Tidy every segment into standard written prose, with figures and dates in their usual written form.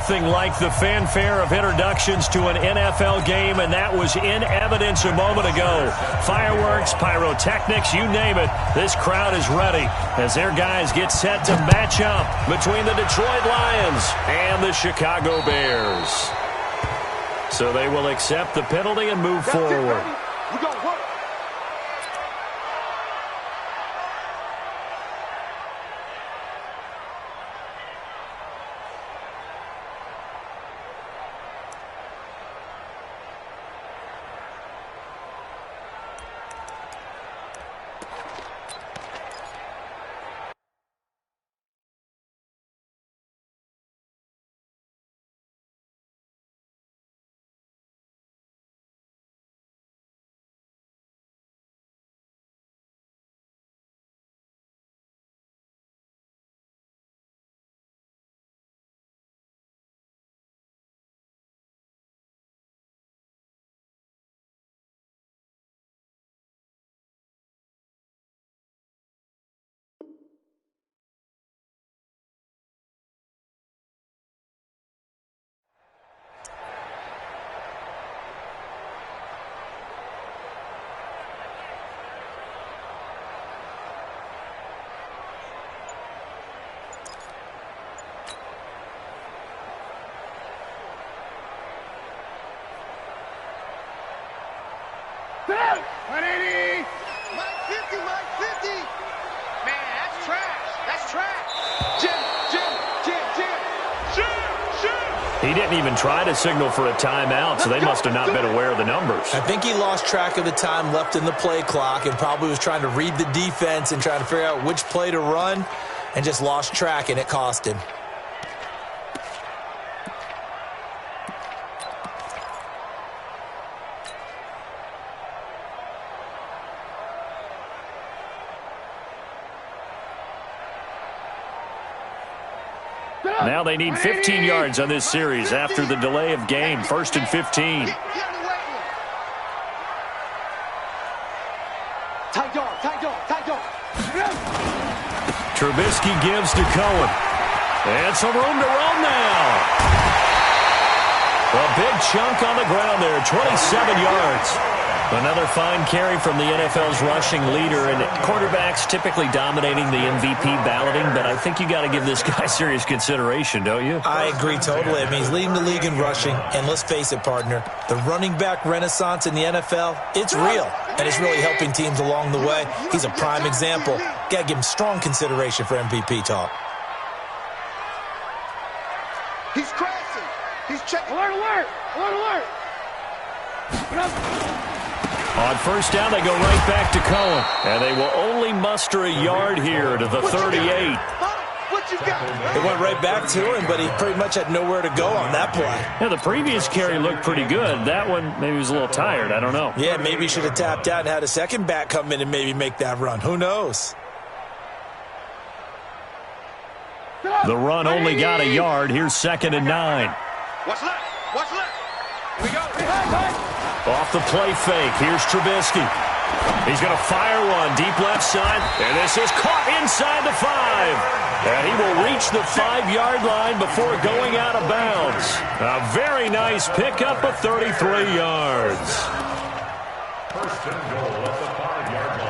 Nothing like the fanfare of introductions to an NFL game, and that was in evidence a moment ago. Fireworks, pyrotechnics, you name it. This crowd is ready as their guys get set to match up between the Detroit Lions and the Chicago Bears. So they will accept the penalty and move forward. He didn't even try to signal for a timeout, so they must have not been aware of the numbers. I think he lost track of the time left in the play clock and probably was trying to read the defense and trying to figure out which play to run and just lost track, and it cost him. Now they need 15 yards on this series after the delay of game. 1st and 15. Trubisky gives to Cohen. And some room to run now. A big chunk on the ground there, 27 yards. Another fine carry from the NFL's rushing leader, and quarterbacks typically dominating the MVP balloting, but I think you got to give this guy serious consideration, don't you? I agree totally. I mean, he's leading the league in rushing, and let's face it, partner, the running back renaissance in the NFL, it's real, and it's really helping teams along the way. He's a prime example. Got to give him strong consideration for MVP talk. He's crashing. He's checking. Alert, alert, alert, alert. On first down, they go right back to Cohen. And they will only muster a yard here to the 38. What you got? It went right back to him, but he pretty much had nowhere to go on that play. Yeah, the previous carry looked pretty good. That one, maybe he was a little tired. I don't know. Yeah, maybe he should have tapped out and had a second back come in and maybe make that run. Who knows? The run only got a yard. Here's 2nd and 9. What's left? What's left? We go. Off the play fake. Here's Trubisky. He's going to fire one deep left side. And this is caught inside the 5. And he will reach the 5-yard line before going out of bounds. A very nice pickup of 33 yards. First and goal at the 5-yard line.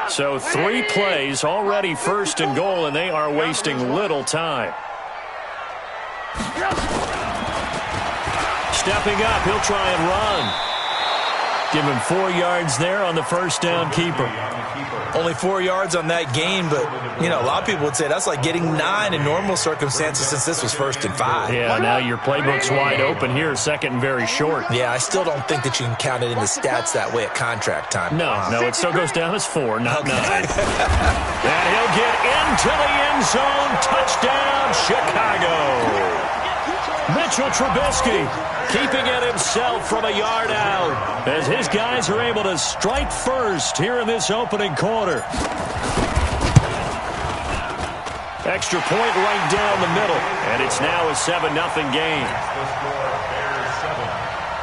So 3 plays, already 1st and goal, and they are wasting little time. Stepping up, he'll try and run. Give him 4 yards there on the first down keeper. Only 4 yards on that gain, but, you know, a lot of people would say that's like getting 9 in normal circumstances since this was 1st and 5. Yeah, now your playbook's wide open here, 2nd and very short. Yeah, I still don't think that you can count it in the stats that way at contract time. No, it still goes down as 4, not 9. And he'll get into the end zone. Touchdown, Chicago. Mitchell Trubisky keeping it himself from a yard out as his guys are able to strike first here in this opening quarter. Extra point right down the middle, and it's now a 7-0 game. The score, Bears 7,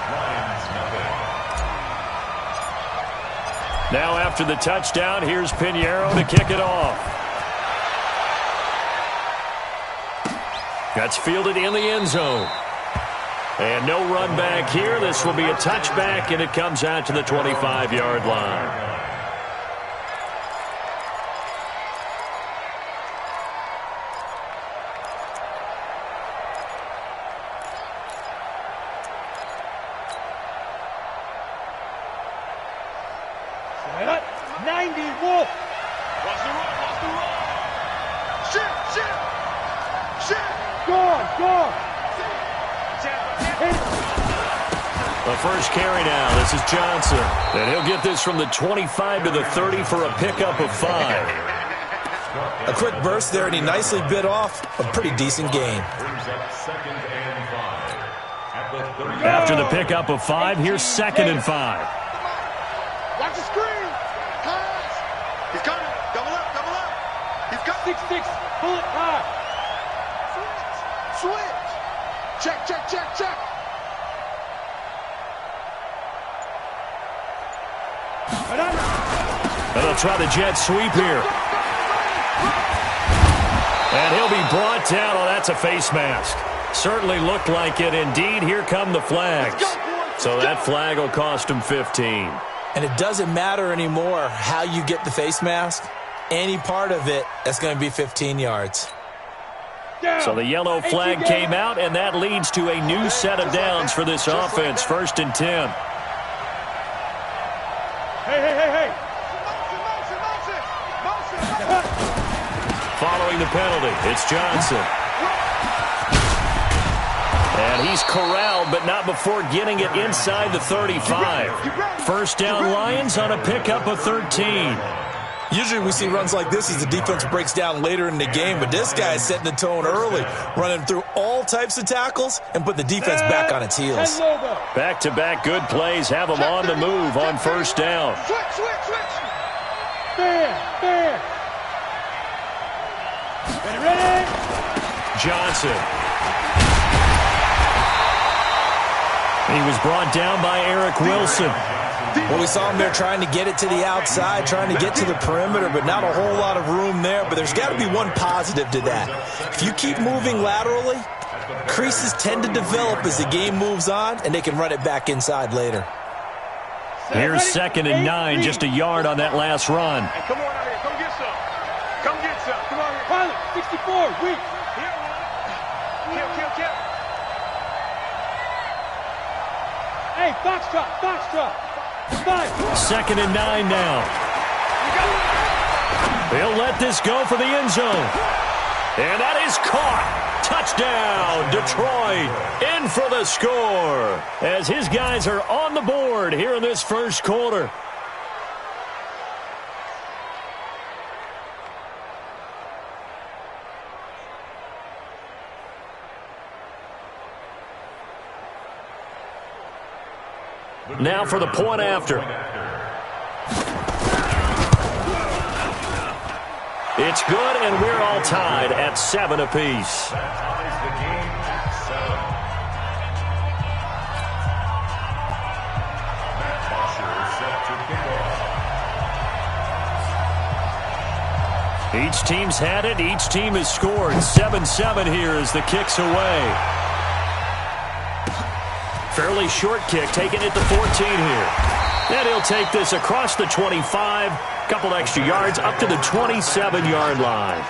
Lions Now after the touchdown, here's Pinheiro to kick it off. That's fielded in the end zone. And no run back here. This will be a touchback, and it comes out to the 25-yard line. The first carry now. This is Johnson. And he'll get this from the 25 to the 30 for a pickup of 5. A quick burst there, and he nicely bit off a pretty decent gain. After the pickup of 5, here's 2nd and 5. Watch the screen. Pass. He's coming. Double up, double up. He's got 6-6. Pull it high. Switch. Check, check, check, check. And they'll try the jet sweep here. And he'll be brought down. Oh, that's a face mask. Certainly looked like it. Indeed, here come the flags. So that flag will cost him 15. And it doesn't matter anymore how you get the face mask. Any part of it, that's going to be 15 yards. So the yellow flag came out, and that leads to a new set of downs for this offense. 1st and 10. Hey. Following the penalty, it's Johnson. And he's corralled, but not before getting it inside the 35. First down, Lions on a pickup of 13. Usually we see runs like this as the defense breaks down later in the game, but this guy is setting the tone early, running through all types of tackles and put the defense back on its heels. Back-to-back good plays have them on the move on first down. Switch. Fair. Ready? Johnson. He was brought down by Eric Wilson. Well, we saw him there trying to get it to the outside, trying to get to the perimeter, but not a whole lot of room there. But there's got to be one positive to that. If you keep moving laterally, creases tend to develop as the game moves on, and they can run it back inside later. Here's 2nd and 9, just a yard on that last run. Hey, come on out here. Come get some. Come on here. Pilot, 64, weak. Kill. Hey, box drop. 2nd and 9 now. He'll let this go for the end zone. And that is caught. Touchdown, Detroit, in for the score. As his guys are on the board here in this first quarter. Now for the point after. It's good, and we're all tied at 7 apiece. Each team's had it. Each team has scored. 7-7 here as the kick's away. Fairly short kick, taking it to 14 here. And he'll take this across the 25, couple extra yards, up to the 27-yard line.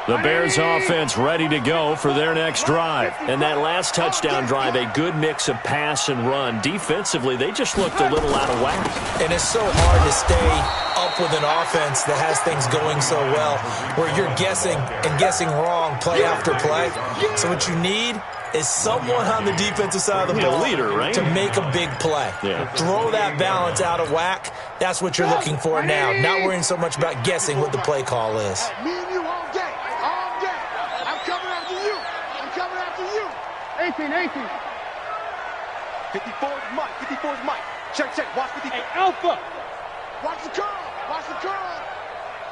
The Bears offense ready to go for their next drive. And that last touchdown drive, a good mix of pass and run. Defensively, they just looked a little out of whack. And it's so hard to stay up with an offense that has things going so well, where you're guessing and guessing wrong play after play. So what you need is someone on the defensive side of the ball leader, right? to make a big play. Yeah. Throw that balance out of whack. That's what you're looking for now. Not worrying so much about guessing what the play call is. Me and you all day. I'm coming after you. 18. 54 is Mike. Check. Watch 50. Hey, Alpha. Watch the curl.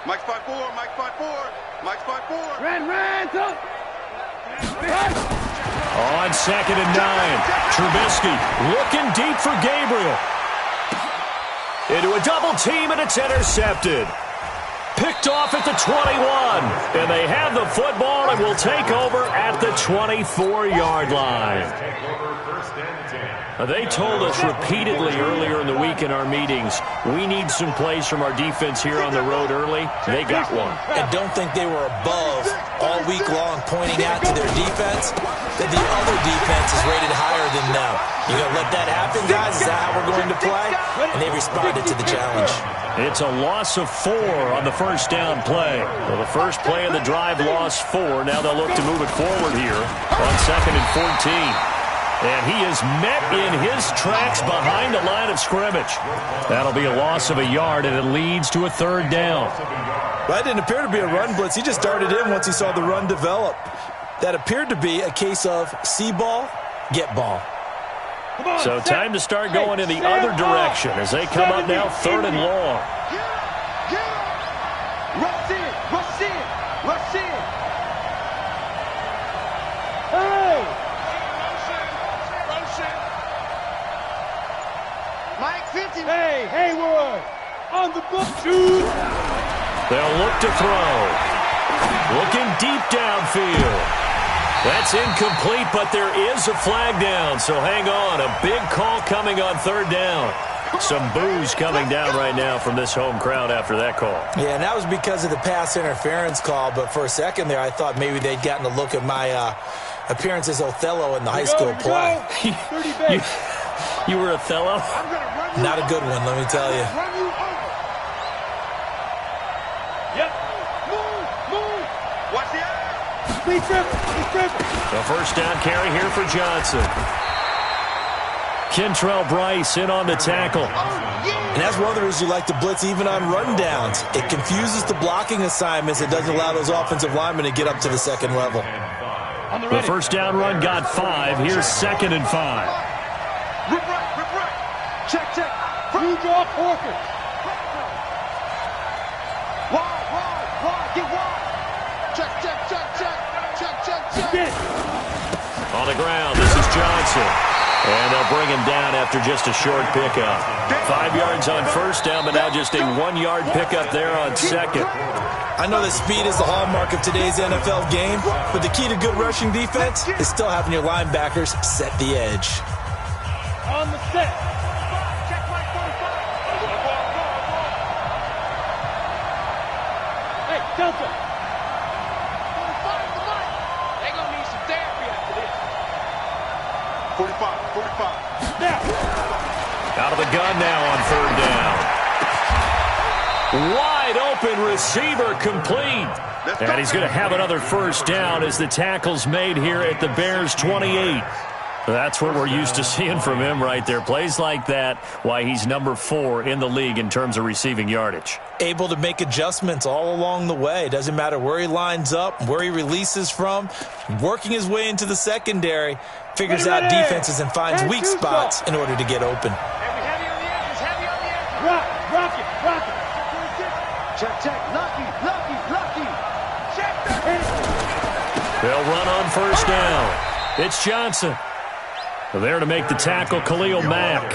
Mike's 5'4. Ran, up. On 2nd and 9, Trubisky looking deep for Gabriel. Into a double team, and it's intercepted. Picked off at the 21, and they have the football and will take over at the 24-yard line. They told us repeatedly earlier in the week in our meetings, we need some plays from our defense here on the road early. They got one. And don't think they were above all week long pointing out to their defense that the other defense is rated higher than them. You going to let that happen, guys? Is that how we're going to play? And they responded to the challenge. It's a loss of 4 on the first down play. Well, the first play of the drive lost 4. Now they'll look to move it forward here on 2nd and 14. And he is met in his tracks behind the line of scrimmage. That'll be a loss of a yard, and it leads to a 3rd down. Well, that didn't appear to be a run blitz. He just darted in once he saw the run develop. That appeared to be a case of see ball, get ball. So time to start going in the other direction as they come up now 3rd and long. Rush in, rush in, rush in. Hey! Mike 50. Hey, Hayward! On the book, shoot! They'll look to throw. Looking deep downfield. That's incomplete, but there is a flag down, so hang on. A big call coming on 3rd down. Some boos coming down right now from this home crowd after that call. Yeah, and that was because of the pass interference call, but for a second there I thought maybe they'd gotten a look at my appearance as Othello in the high school play. You were Othello? Not a good one, let me tell you. Yep. Move. Watch the eye. Be tripping. The first down carry here for Johnson. Kentrell Bryce in on the tackle. And that's one of the reasons you like to blitz even on rundowns. It confuses the blocking assignments. It doesn't allow those offensive linemen to get up to the second level. The first down run got 5. Here's 2nd and 5. Rip right. Check. You draw Porker. Wide. Get wide. Check. Get. On the ground, this is Johnson. And they'll bring him down after just a short pickup. 5 yards on first down, but now just a 1-yard pickup there on 2nd. I know that speed is the hallmark of today's NFL game, but the key to good rushing defense is still having your linebackers set the edge. On the set. Check my 45. Hey, Delta. 45 the mic. They gonna need some therapy after this. 45. Now. Out of the gun now on 3rd down. Wide open receiver complete. And he's going to have another first down as the tackle's made here at the Bears 28. That's what we're used to seeing from him right there. Plays like that, why he's number 4 in the league in terms of receiving yardage. Able to make adjustments all along the way. Doesn't matter where he lines up, where he releases from. Working his way into the secondary. Figures out defenses and finds weak spots in order to get open. Heavy on the edges. Rock it. Check. Lucky. Check. They'll run on first down. It's Johnson. There to make the tackle, Khalil Mack.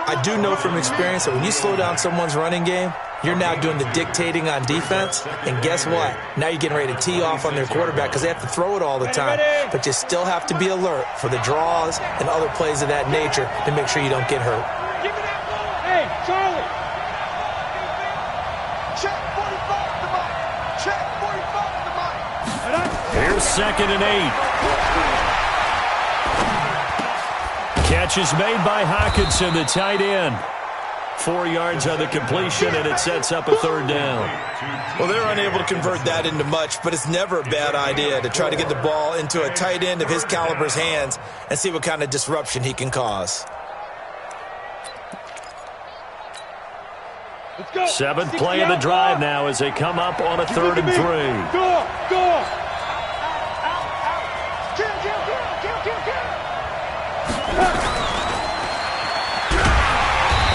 I do know from experience that when you slow down someone's running game, you're now doing the dictating on defense. And guess what? Now you're getting ready to tee off on their quarterback because they have to throw it all the time. But you still have to be alert for the draws and other plays of that nature to make sure you don't get hurt. Give me that ball. Hey, Charlie. Check 45 the mic. Check 45 the mic. Here's 2nd and 8. Catch is made by Hockenson, the tight end. 4 yards on the completion, and it sets up a 3rd down. Well, they're unable to convert that into much, but it's never a bad idea to try to get the ball into a tight end of his caliber's hands and see what kind of disruption he can cause. Let's go. 7th play of the drive now as they come up on a 3rd and 3. Go. Kill.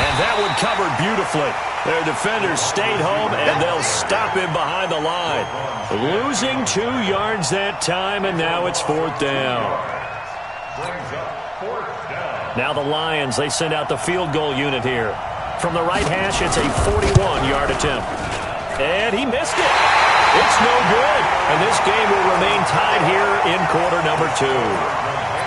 And that one covered beautifully. Their defenders stayed home, and they'll stop him behind the line. Losing 2 yards that time, and now it's 4th down. Now the Lions, they send out the field goal unit here. From the right hash, it's a 41-yard attempt. And he missed it. It's no good. And this game will remain tied here in quarter number 2.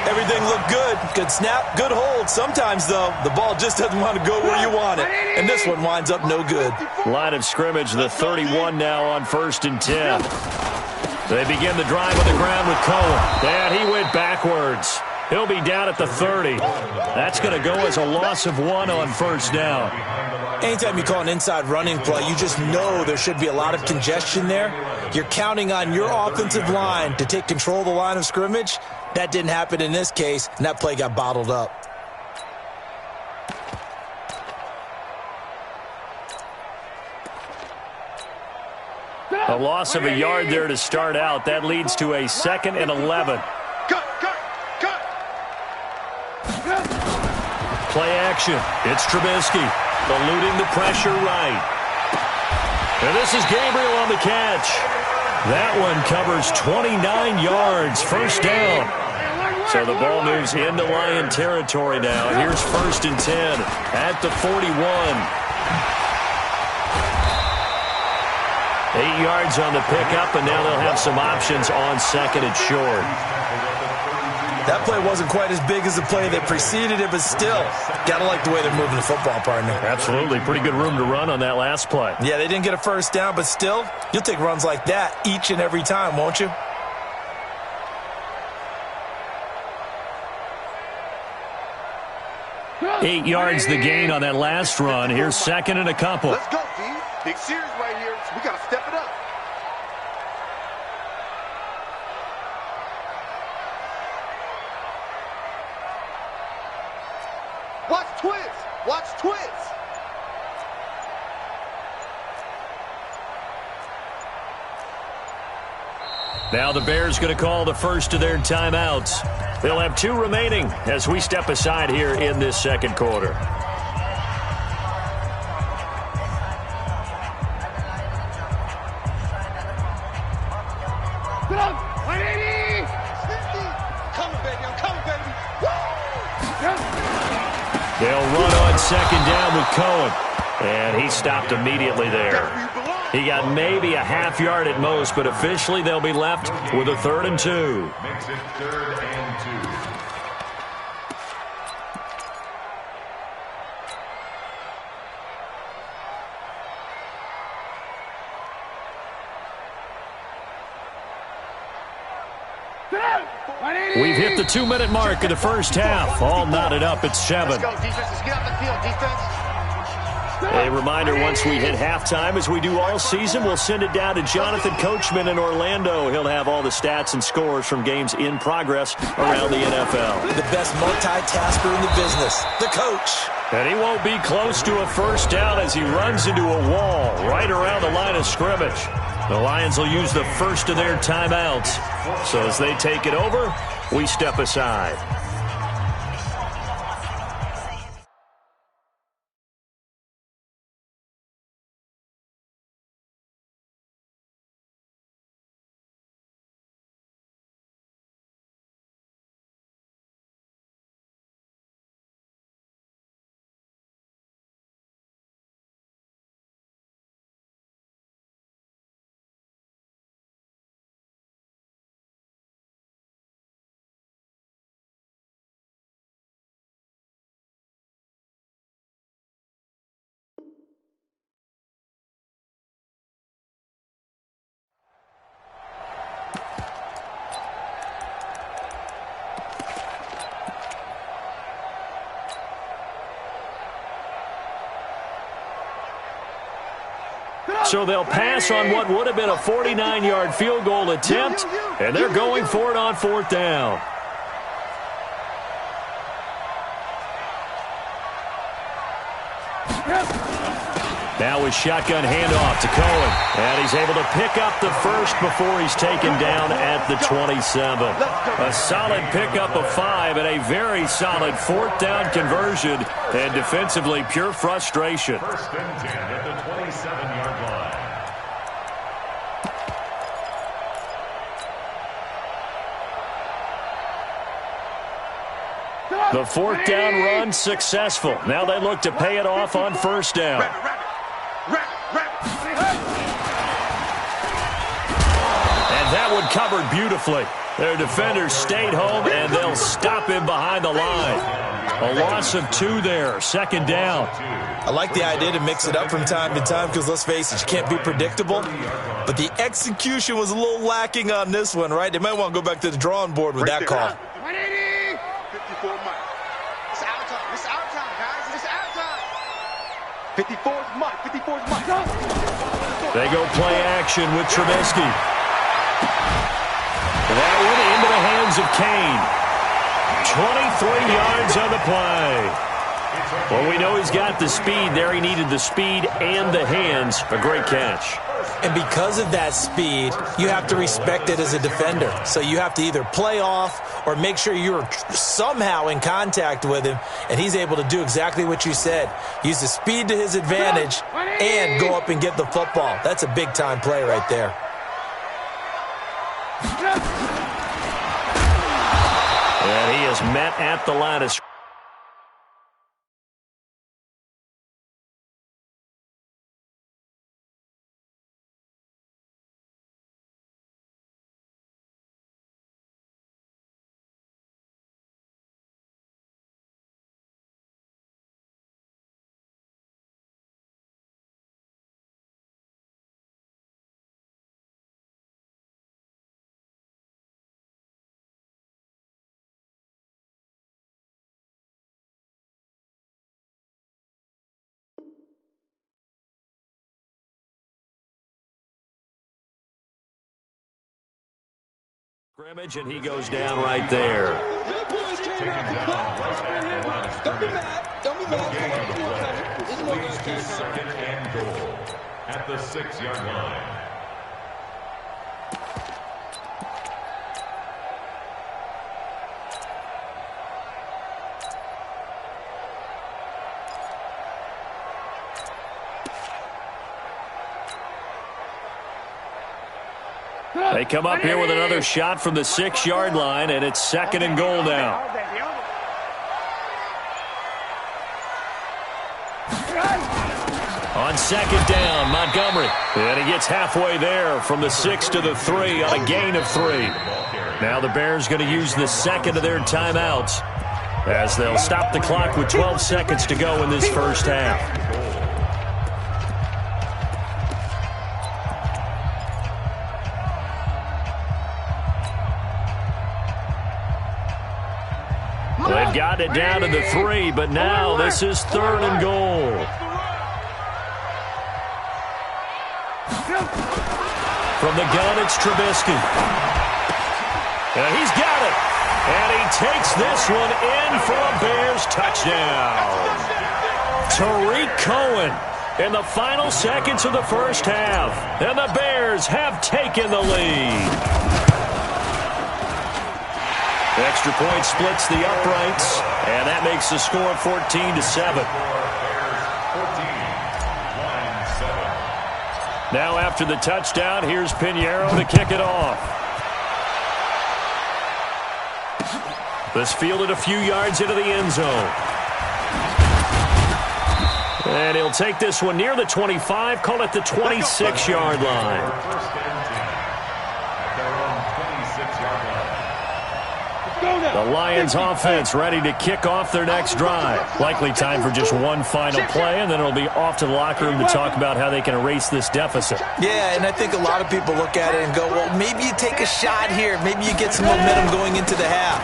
Everything looked good. Good snap, good hold. Sometimes, though, the ball just doesn't want to go where you want it. And this one winds up no good. Line of scrimmage, the 31 now on 1st and 10. They begin the drive on the ground with Cohen. And he went backwards. He'll be down at the 30. That's going to go as a loss of 1 on 1st down. Anytime you call an inside running play, you just know there should be a lot of congestion there. You're counting on your offensive line to take control of the line of scrimmage. That didn't happen in this case, and that play got bottled up. A loss of a yard there to start out. That leads to a 2nd and 11. Cut. Play action. It's Trubisky eluding the pressure right. And this is Gabriel on the catch. That one covers 29 yards. 1st down. So the ball moves into Lion territory now. And here's 1st and 10 at the 41. 8 yards on the pickup, and now they'll have some options on 2nd and short. That play wasn't quite as big as the play that preceded it, but still, gotta like the way they're moving the football, partner. Absolutely. Pretty good room to run on that last play. Yeah, they didn't get a 1st down, but still, you'll take runs like that each and every time, won't you? Eight yards the gain on that last run. Here's 2nd and a couple. Let's go, D. Big series right here. So we got to step it up. Watch twist. Watch twist. Now the Bears going to call the first of their timeouts. They'll have 2 remaining as we step aside here in this 2nd quarter. They'll run on 2nd down with Cohen. And he stopped immediately there. He got maybe a half yard at most, but officially they'll be left with a 3rd and 2. Makes it 3rd and 2. We've hit the 2-minute mark of the 1st half. All knotted up at 7. Let's go, defense. Let's get off the field, defense. A reminder, once we hit halftime, as we do all season, we'll send it down to Jonathan Coachman in Orlando. He'll have all the stats and scores from games in progress around the NFL. The best multitasker in the business, the coach. And he won't be close to a 1st down as he runs into a wall right around the line of scrimmage. The Lions will use the first of their timeouts. So as they take it over, we step aside. So they'll pass on what would have been a 49-yard field goal attempt, and they're going for it on 4th down. Now with shotgun handoff to Cohen. And he's able to pick up the first before he's taken down at the 27. A solid pickup of 5 and a very solid 4th down conversion. And defensively, pure frustration. First and 10 at the 27-yard line. The 4th down run successful. Now they look to pay it off on 1st down. And that one covered beautifully. Their defenders stayed home, and they'll stop him behind the line. A loss of 2 there, 2nd down. I like the idea to mix it up from time to time because, let's face it, you can't be predictable. But the execution was a little lacking on this one, right? They might want to go back to the drawing board with that call. 54 Mike. It's our time. It's our time, guys. It's our time. 54's Mike. 54's Mike. They go play action with Trubisky. That one into the hands of Kane. 23 yards on the play. Well, we know he's got the speed there. He needed the speed and the hands. A great catch. And because of that speed, you have to respect it as a defender. So you have to either play off or make sure you're somehow in contact with him, and he's able to do exactly what you said. Use the speed to his advantage and go up and get the football. That's a big-time play right there. And he is met at the line of scrimmage. And he goes down right there. Taken down right at the line of scrimmage. Don't be mad. Leads to 2nd and goal at the 6-yard line. They come up here with another shot from the 6-yard line, and it's 2nd and goal now. On 2nd down, Montgomery. And he gets halfway there from the 6 to the 3 on a gain of 3. Now the Bears going to use the 2nd of their timeouts as they'll stop the clock with 12 seconds to go in this first half. They've got it down to the 3, but now this is 3rd and goal. From the gun, it's Trubisky. And he's got it. And he takes this one in for a Bears touchdown. Tariq Cohen in the final seconds of the first half. And the Bears have taken the lead. The extra point splits the uprights, and that makes the score 14-7. Now after the touchdown, here's Pinheiro to kick it off. This fielded a few yards into the end zone. And he'll take this one near the 25, call it the 26-yard line. The Lions offense ready to kick off their next drive. Likely time for just one final play, and then it'll be off to the locker room to talk about how they can erase this deficit. Yeah, and I think a lot of people look at it and go, well, maybe you take a shot here. Maybe you get some momentum going into the half.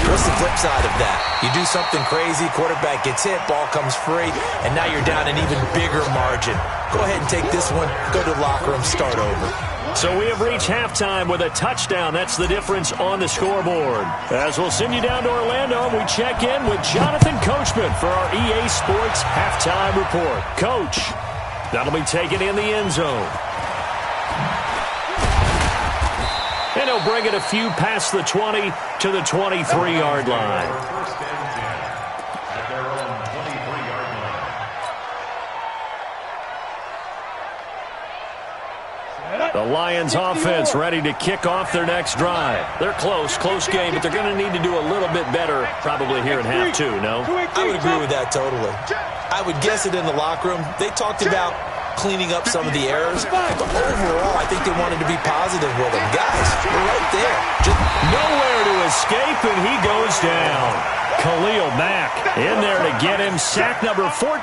What's the flip side of that? You do something crazy, quarterback gets hit, ball comes free, and now you're down an even bigger margin. Go ahead and take this one, go to the locker room, start over. So we have reached halftime with a touchdown. That's the difference on the scoreboard. As we'll send you down to Orlando, we check in with Jonathan Coachman for our EA Sports Halftime Report. Coach. That'll be taken in the end zone. And he'll bring it a few past the 20 to the 23-yard line. First and 10 at their own 23-yard line. The Lions offense ready to kick off their next drive. They're close game, but they're going to need to do a little bit better probably here in half two, no? I would agree with that totally. I would guess it in the locker room. They talked about cleaning up some of the errors, but overall, I think they wanted to be positive with them. Guys, we're right there. Just nowhere to escape, and he goes down. Khalil Mack in there to get him. Sack number 14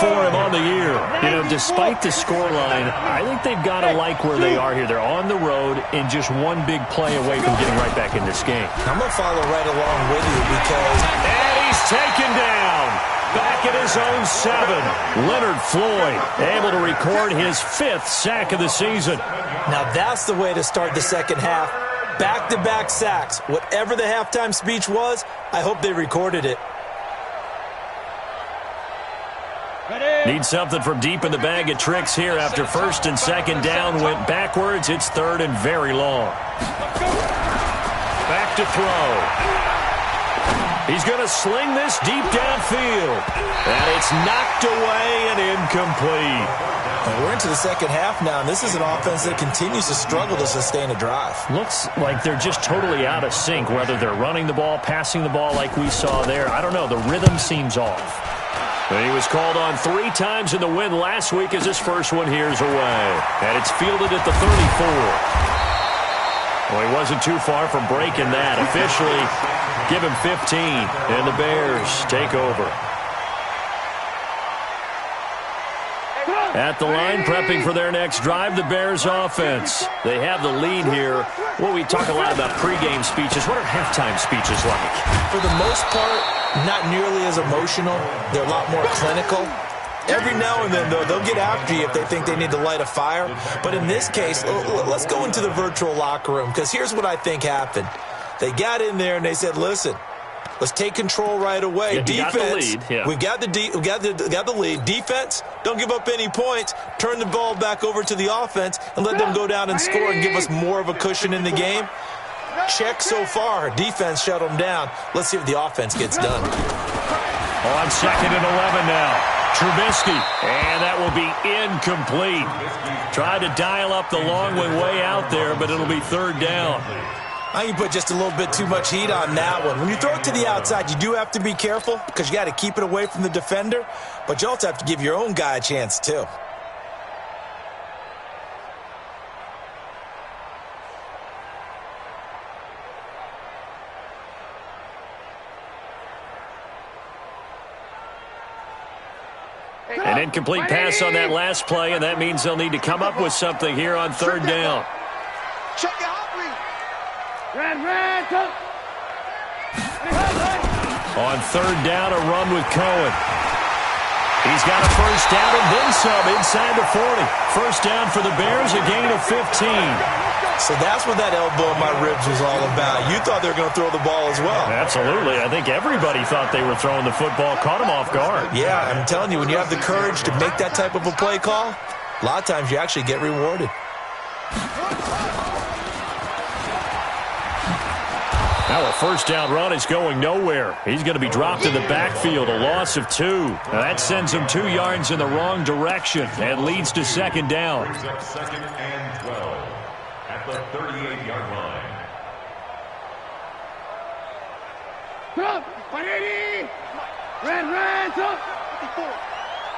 for him on the year. You know, despite the scoreline, I think they've got to like where they are here. They're on the road and just one big play away from getting right back in this game. I'm going to follow right along with you because... And he's taken down. Back at his own 7. Leonard Floyd able to record his 5th sack of the season. Now that's the way to start the second half. Back-to-back sacks. Whatever the halftime speech was, I hope they recorded it. Need something from deep in the bag of tricks here after first and second down went backwards. It's third and very long. Back to throw. He's going to sling this deep downfield. And it's knocked away and incomplete. And we're into the second half now, and this is an offense that continues to struggle to sustain a drive. Looks like they're just totally out of sync, whether they're running the ball, passing the ball like we saw there. I don't know. The rhythm seems off. And he was called on 3 times in the win last week as his first one here's away. And it's fielded at the 34. Well, he wasn't too far from breaking that. Officially, give him 15, and the Bears take over. At the line, prepping for their next drive, the Bears offense. They have the lead here. Well, we talk a lot about pregame speeches. What are halftime speeches like? For the most part, not nearly as emotional. They're a lot more clinical. Every now and then, though, they'll get after you if they think they need to light a fire. But in this case, let's go into the virtual locker room, because here's what I think happened. They got in there and they said, listen, let's take control right away. Yeah, defense, got the lead. Yeah. we got the lead. Defense, don't give up any points. Turn the ball back over to the offense and let them go down and score and give us more of a cushion in the game. Check so far. Defense shut them down. Let's see if the offense gets done. On 2nd and 11 now. Trubisky, and that will be incomplete. Tried to dial up the long one way out there, but it'll be 3rd down. I think you put just a little bit too much heat on that one. When you throw it to the outside, you do have to be careful because you got to keep it away from the defender, but you also have to give your own guy a chance too. An incomplete pass on that last play, and that means they'll need to come up with something here on 3rd down. Check it out, please. On 3rd down, a run with Cohen. He's got a first down and then some inside the 40. First down for the Bears, a gain of 15. So that's what that elbow in my ribs was all about. You thought they were going to throw the ball as well. Absolutely. I think everybody thought they were throwing the football, caught him off guard. Yeah, I'm telling you, when you have the courage to make that type of a play call, a lot of times you actually get rewarded. Now a first down run is going nowhere. He's going to be dropped in the backfield, a loss of 2. Now that sends him 2 yards in the wrong direction and leads to 2nd down. 2nd and 12 at the 38-yard line.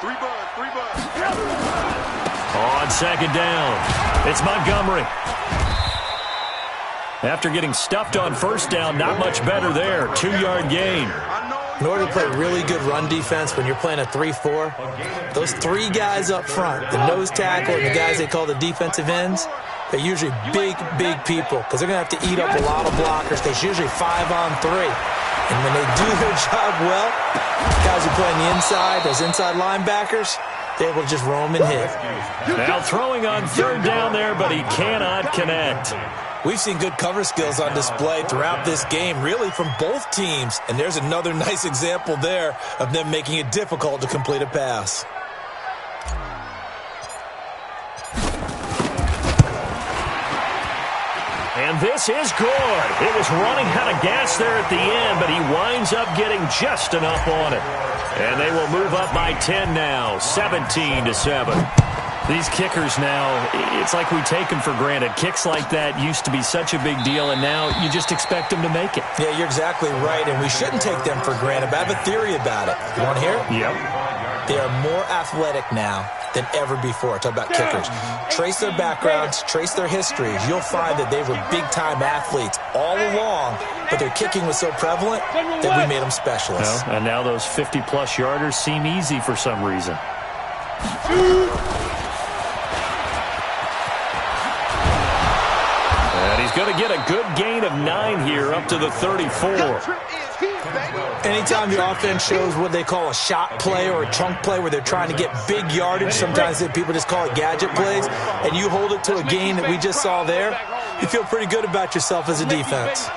Three bud. On 2nd down, it's Montgomery. After getting stuffed on first down, not much better there. 2-yard gain. In order to play really good run defense when you're playing a 3-4, those 3 guys up front, the nose tackle and the guys they call the defensive ends, they're usually big people because they're going to have to eat up a lot of blockers. There's usually 5 on 3. And when they do their job well, guys who play on the inside, those inside linebackers, they're able to just roam and hit. Now throwing on 3rd down there, but he cannot connect. We've seen good cover skills on display throughout this game, really from both teams. And there's another nice example there of them making it difficult to complete a pass. And this is good. It was running out of gas there at the end, but he winds up getting just enough on it. And they will move up by 10 now, 17-7. These kickers now, it's like we take them for granted. Kicks like that used to be such a big deal, and now you just expect them to make it. Yeah, you're exactly right, and we shouldn't take them for granted, but I have a theory about it. You want to hear it? Yep. They are more athletic now than ever before. Talk about kickers. Trace their backgrounds, trace their histories. You'll find that they were big-time athletes all along, but their kicking was so prevalent that we made them specialists. Well, and now those 50-plus yarders seem easy for some reason. And he's going to get a good gain of 9 here up to the 34. Anytime the offense shows what they call a shot play or a chunk play where they're trying to get big yardage, sometimes people just call it gadget plays, and you hold it to a gain that we just saw there, you feel pretty good about yourself as a defense.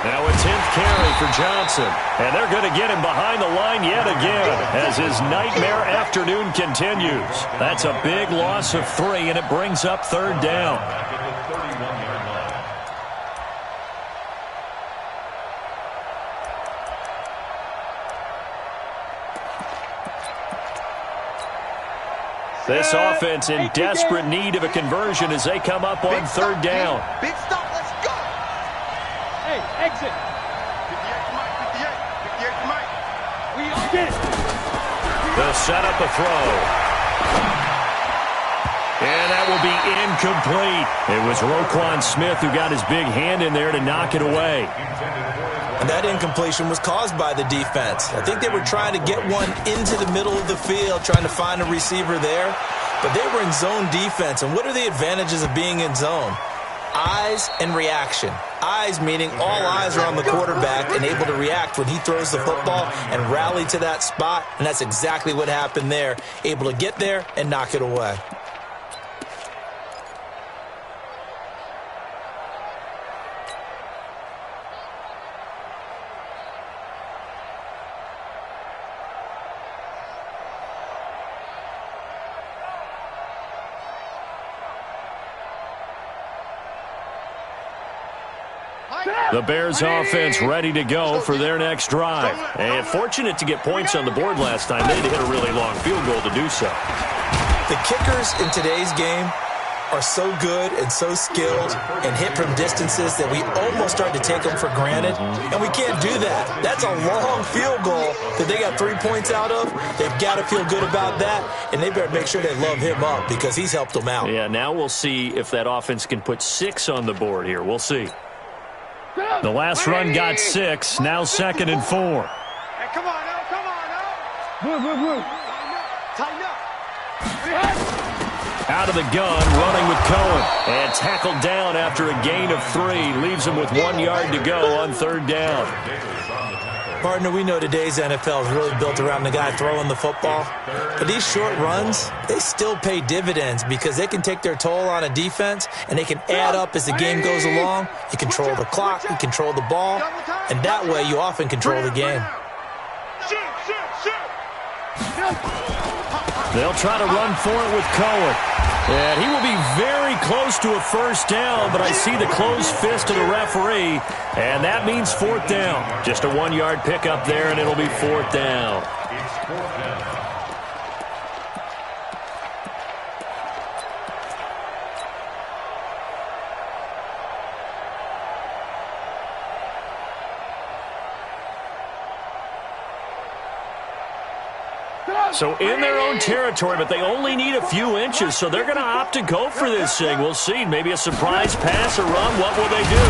Now a 10th carry for Johnson, and they're going to get him behind the line yet again as his nightmare afternoon continues. That's a big loss of 3, and it brings up 3rd down. This offense in desperate need of a conversion as they come up on 3rd down. Big stop, let's go. Hey, exit. 58 to Mike, 58 to Mike. We get it. They'll set up a throw. And that will be incomplete. It was Roquan Smith who got his big hand in there to knock it away. And that incompletion was caused by the defense. I think they were trying to get one into the middle of the field, trying to find a receiver there. But they were in zone defense. And what are the advantages of being in zone? Eyes and reaction. Eyes meaning all eyes are on the quarterback and able to react when he throws the football and rally to that spot. And that's exactly what happened there. Able to get there and knock it away. The Bears offense ready to go for their next drive. And fortunate to get points on the board last time. They had to hit a really long field goal to do so. The kickers in today's game are so good and so skilled and hit from distances that we almost start to take them for granted. And we can't do that. That's a long field goal that they got 3 points out of. They've got to feel good about that, and they better make sure they love him up because he's helped them out. Yeah, now we'll see if that offense can put 6 on the board here. We'll see. The last run got 6, now 2nd and 4. Hey, come on now, come on now. Move. Tighten up. Out of the gun, running with Cohen. And tackled down after a gain of 3. Leaves him with 1 yard to go on 3rd down. Partner, we know today's NFL is really built around the guy throwing the football. But these short runs, they still pay dividends because they can take their toll on a defense and they can add up as the game goes along. You control the clock, you control the ball, and that way you often control the game. They'll try to run for it with Cohen. And he will be very close to a 1st down, but I see the closed fist of the referee, and that means 4th down. Just a 1-yard pickup there, and it'll be 4th down. It's 4th down. So in their own territory, but they only need a few inches, so they're going to opt to go for this thing. We'll see. Maybe a surprise pass or run. What will they do?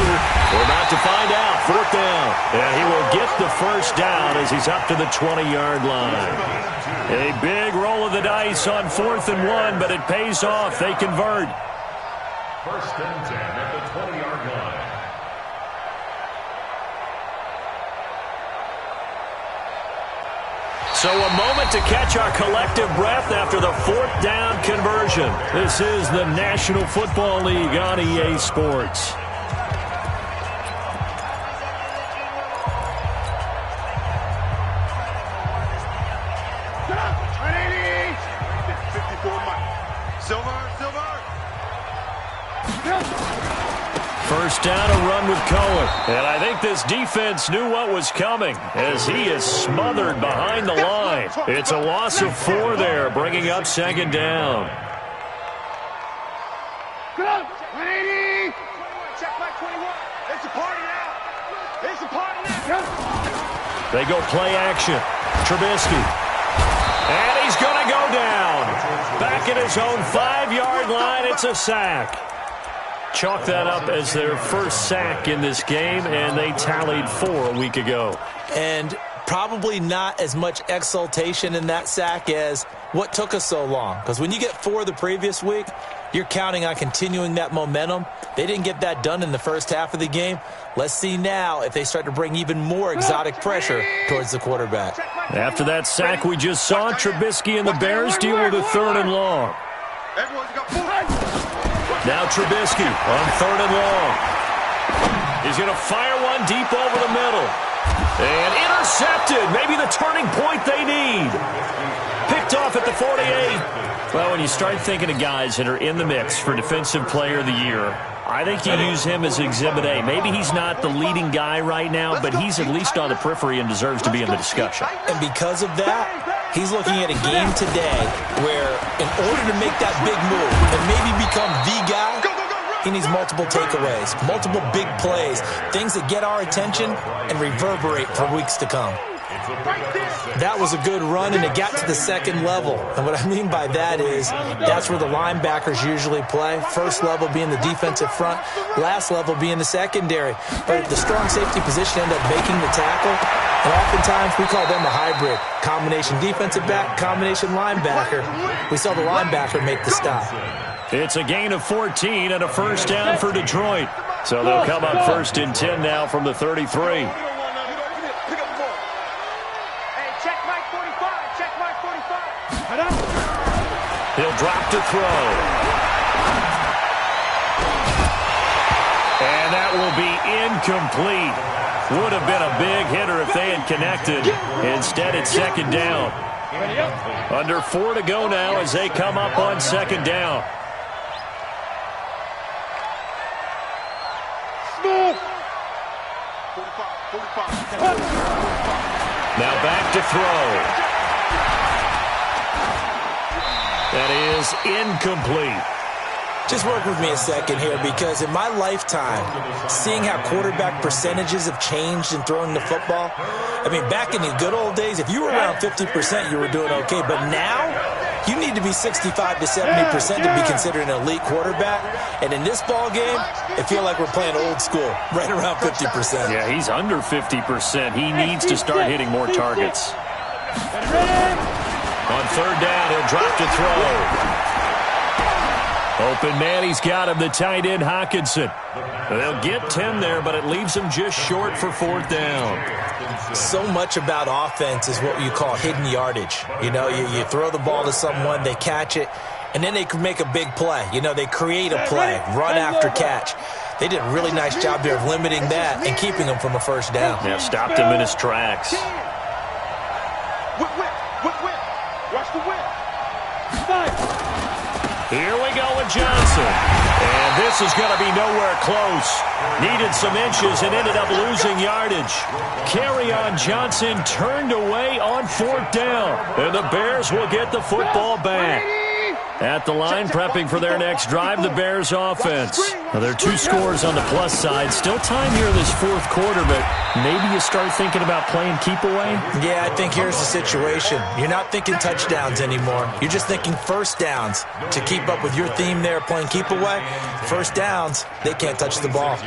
We're about to find out. 4th down. And he will get the 1st down as he's up to the 20-yard line. A big roll of the dice on 4th and 1, but it pays off. They convert. 1st and 10 at the 20-yard line. So a moment to catch our collective breath after the 4th down conversion. This is the National Football League on EA Sports. first down and run with Cohen. And I think this defense knew what was coming as he is smothered behind the line. It's a loss of 4 there, bringing up second down. Go! 180! Check my 21. It's a party now. It's a party now. They go play action. Trubisky. And he's going to go down. Back at his own 5-yard line, it's a sack. Chalk that up as their first sack in this game, and they tallied 4 a week ago. And probably not as much exultation in that sack as what took us so long. Because when you get 4 the previous week, you're counting on continuing that momentum. They didn't get that done in the first half of the game. Let's see now if they start to bring even more exotic pressure towards the quarterback. After that sack we just saw, Trubisky and the Bears deal with a 3rd and long. Now Trubisky on 3rd and long. He's going to fire one deep over the middle. And intercepted. Maybe the turning point they need. Picked off at the 48. Well, when you start thinking of guys that are in the mix for Defensive Player of the Year, I think you use him as Exhibit A. Maybe he's not the leading guy right now, but he's at least on the periphery and deserves to be in the discussion. And because of that, he's looking at a game today where in order to make that big move and maybe become the guy, he needs multiple takeaways, multiple big plays, things that get our attention and reverberate for weeks to come. That was a good run, and it got to the second level. And what I mean by that is that's where the linebackers usually play. First level being the defensive front, last level being the secondary. But the strong safety position ended up making the tackle, and oftentimes we call them a hybrid. Combination defensive back, combination linebacker. We saw the linebacker make the stop. It's a gain of 14 and a first down for Detroit. So they'll come up 1st and 10 now from the 33. He'll drop to throw. And that will be incomplete. Would have been a big hitter if they had connected. Instead, it's second down. Under 4 to go now as they come up on second down. Now back to throw. That is incomplete. Just work with me a second here, because in my lifetime, seeing how quarterback percentages have changed in throwing the football, I mean, back in the good old days, if you were around 50%, you were doing okay. But now, you need to be 65 to 70% to be considered an elite quarterback. And in this ball game, it feels like we're playing old school, right around 50%. Yeah, he's under 50%. He needs to start hitting more targets. On 3rd down, he'll drop to throw. Open man, he's got him, the tight end, Hockenson. They'll get 10 there, but it leaves him just short for 4th down. So much about offense is what you call hidden yardage. You know, you throw the ball to someone, they catch it, and then they can make a big play. You know, they create a play, run after catch. They did a really nice job there of limiting that and keeping him from a first down. Yeah, stopped him in his tracks. Watch the whip. Here we go with Johnson. And this is going to be nowhere close. Needed some inches and ended up losing yardage. Kerryon Johnson turned away on 4th down. And the Bears will get the football back. At the line, prepping for their next drive, the Bears offense. Now, there are 2 scores on the plus side. Still time here in this 4th quarter, but maybe you start thinking about playing keep away? Yeah, I think here's the situation. You're not thinking touchdowns anymore. You're just thinking first downs. To keep up with your theme there, playing keep away, first downs, they can't touch the ball.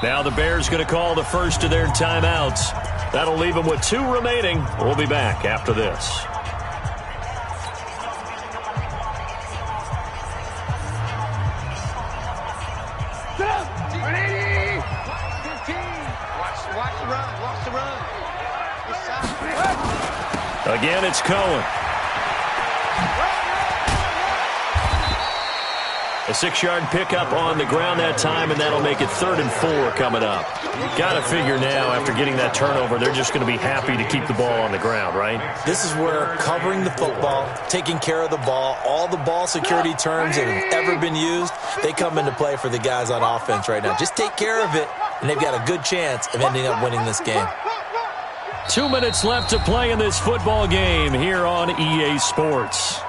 Now the Bears going to call the first of their timeouts. That'll leave them with 2 remaining. We'll be back after this. Stop! 180! Again, it's Cohen. A 6-yard pickup on the ground that time, and that'll make it 3rd and 4 coming up. Got to figure now, after getting that turnover, they're just going to be happy to keep the ball on the ground, right? This is where covering the football, taking care of the ball, all the ball security terms that have ever been used, they come into play for the guys on offense right now. Just take care of it, and they've got a good chance of ending up winning this game. 2 minutes left to play in this football game here on EA Sports.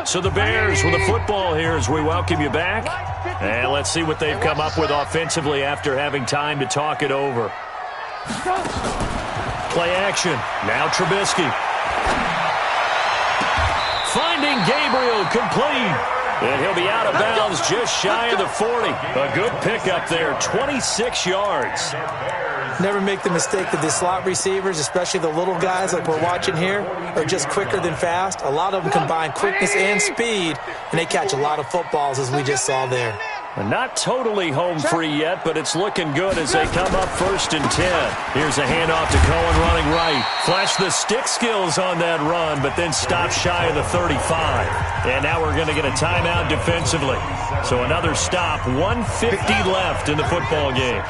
So the Bears with the football here as we welcome you back. And let's see what they've come up with offensively after having time to talk it over. Play action. Now Trubisky. Finding Gabriel complete. And he'll be out of bounds just shy of the 40. A good pickup there, 26 yards. Never make the mistake that the slot receivers, especially the little guys like we're watching here, are just quicker than fast. A lot of them combine quickness and speed, and they catch a lot of footballs, as we just saw there. Not totally home free yet, but it's looking good as they come up 1st and 10. Here's a handoff to Cohen running right. Flash the stick skills on that run, but then stop shy of the 35. And now we're going to get a timeout defensively. So another stop, 1:50 left in the football game.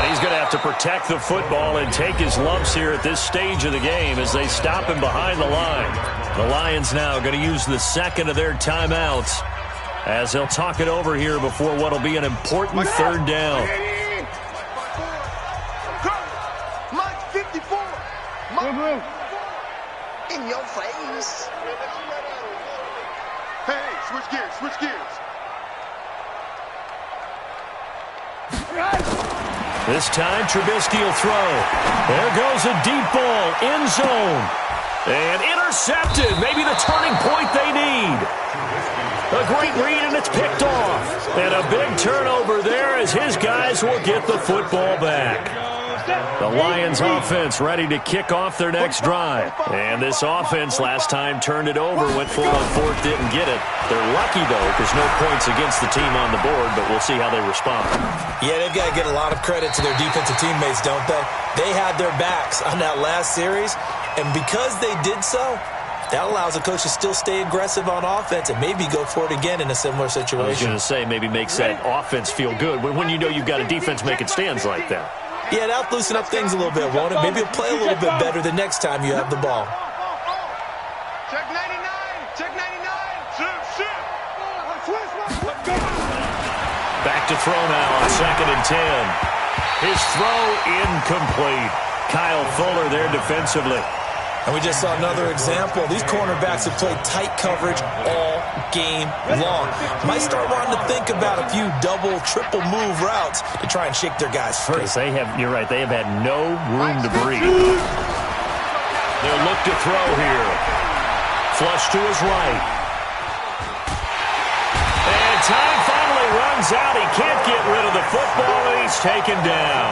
He's going to have to protect the football and take his lumps here at this stage of the game as they stop him behind the line. The Lions now going to use the second of their timeouts as they'll talk it over here before what will be an important 3rd down. Mike 54. In your face. Hey, switch gears, switch gears. This time, Trubisky will throw. There goes a deep ball, end zone. And intercepted, maybe the turning point they need. A great read, and it's picked off. And a big turnover there as his guys will get the football back. The Lions offense ready to kick off their next drive. And this offense last time turned it over, went for it on 4th, didn't get it. They're lucky, though, because no points against the team on the board, but we'll see how they respond. Yeah, they've got to get a lot of credit to their defensive teammates, don't they? They had their backs on that last series, and because they did so, that allows the coach to still stay aggressive on offense and maybe go for it again in a similar situation. I was going to say, maybe makes that offense feel good when you know you've got a defense making stands like that. Yeah, that'll loosen up things a little bit, won't it? Maybe you'll play a little bit better the next time you have the ball. Check 99. Check 99. Shit. Back to throw now on 2nd and 10. His throw incomplete. Kyle Fuller there defensively. And we just saw another example. These cornerbacks have played tight coverage all game long. Might start wanting to think about a few double, triple move routes to try and shake their guys free. You're right, they have had no room to breathe. They'll look to throw here. Flush to his right. And time finally runs out. He can't get rid of the football, and he's taken down.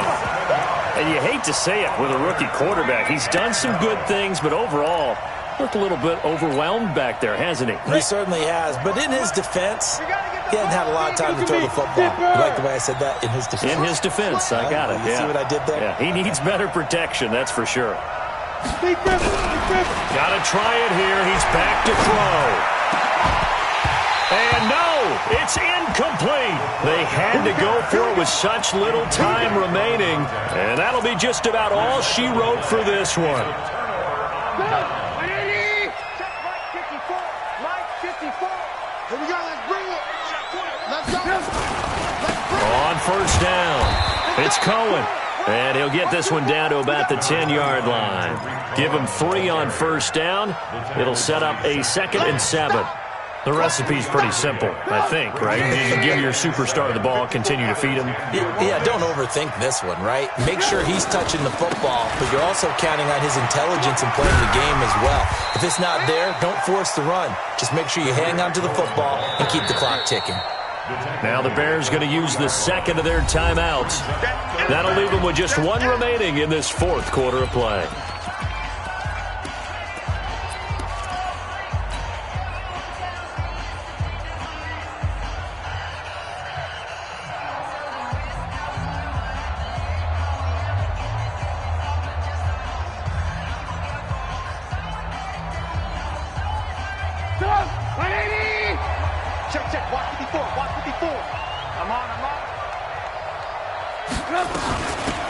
And you hate to say it with a rookie quarterback. He's done some good things, but overall, looked a little bit overwhelmed back there, hasn't he? He certainly has. But in his defense, he hasn't had a lot of time to throw the football. You like the way I said that? In his defense? In his defense, I got it. You see what I did there? Yeah, he needs better protection, that's for sure. Got to try it here. He's back to throw. And no, it's incomplete. They had to go for it with such little time remaining. And that'll be just about all she wrote for this one. Here we go, let's bring it. Let's go. On 1st down, it's Cohen. And he'll get this one down to about the 10-yard line. Give him 3 on 1st down. It'll set up a 2nd and 7. The recipe's pretty simple, I think, right? You give your superstar the ball, continue to feed him. Yeah, don't overthink this one, right? Make sure he's touching the football, but you're also counting on his intelligence in playing the game as well. If it's not there, don't force the run. Just make sure you hang on to the football and keep the clock ticking. Now the Bears going to use the second of their timeouts. That'll leave them with just one remaining in this fourth quarter of play. Check. Watch 54. I'm on.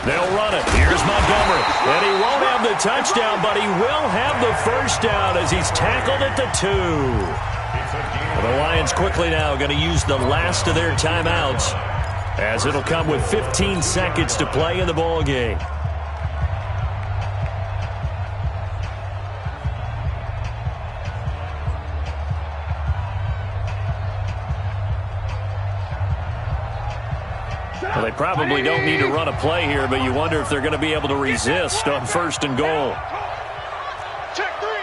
They'll run it. Here's Montgomery. And he won't have the touchdown, but he will have the first down as he's tackled at the 2. The Lions quickly now going to use the last of their timeouts, as it'll come with 15 seconds to play in the ball game. Well, they probably don't need to run a play here, but you wonder if they're going to be able to resist on 1st and goal. Check three.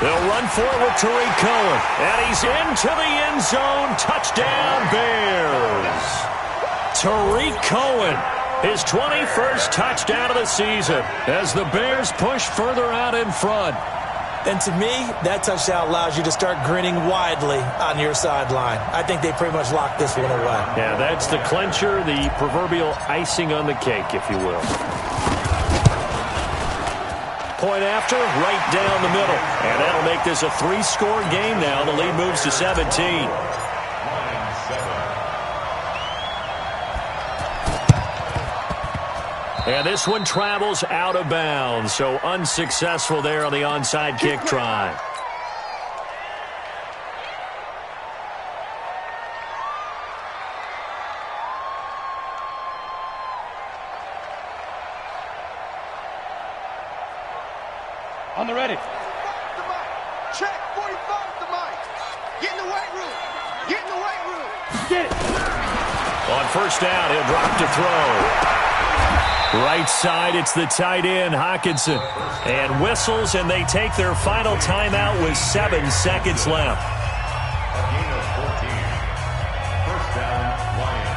They'll run for it with Tariq Cohen. And he's into the end zone. Touchdown, Bears. Tariq Cohen, his 21st touchdown of the season as the Bears push further out in front. And to me, that touchdown allows you to start grinning widely on your sideline. I think they pretty much locked this one away. Yeah, that's the clincher, the proverbial icing on the cake, if you will. Point after, right down the middle. And that'll make this a 3-score game now. The lead moves to 17. And this one travels out of bounds, so unsuccessful there on the onside kick try. On the ready. Check 45 at the mic. Get in the weight room. Get it. On 1st down, he'll drop to throw. Right side, it's the tight end, Hockenson. And whistles, and they take their final timeout with 7 seconds left. A gain of 14. 1st down, Lions.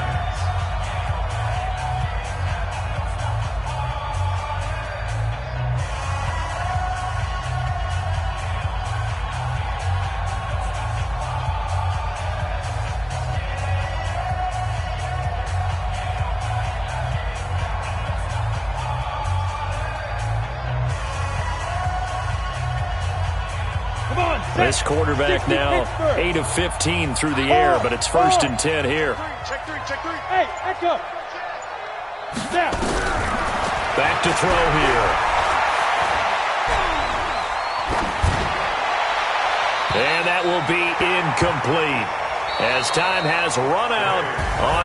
This quarterback now 8 of 15 through the air, but it's 1st and 10 here. Check three. Hey, echo. Snap. Back to throw here. And that will be incomplete, as time has run out on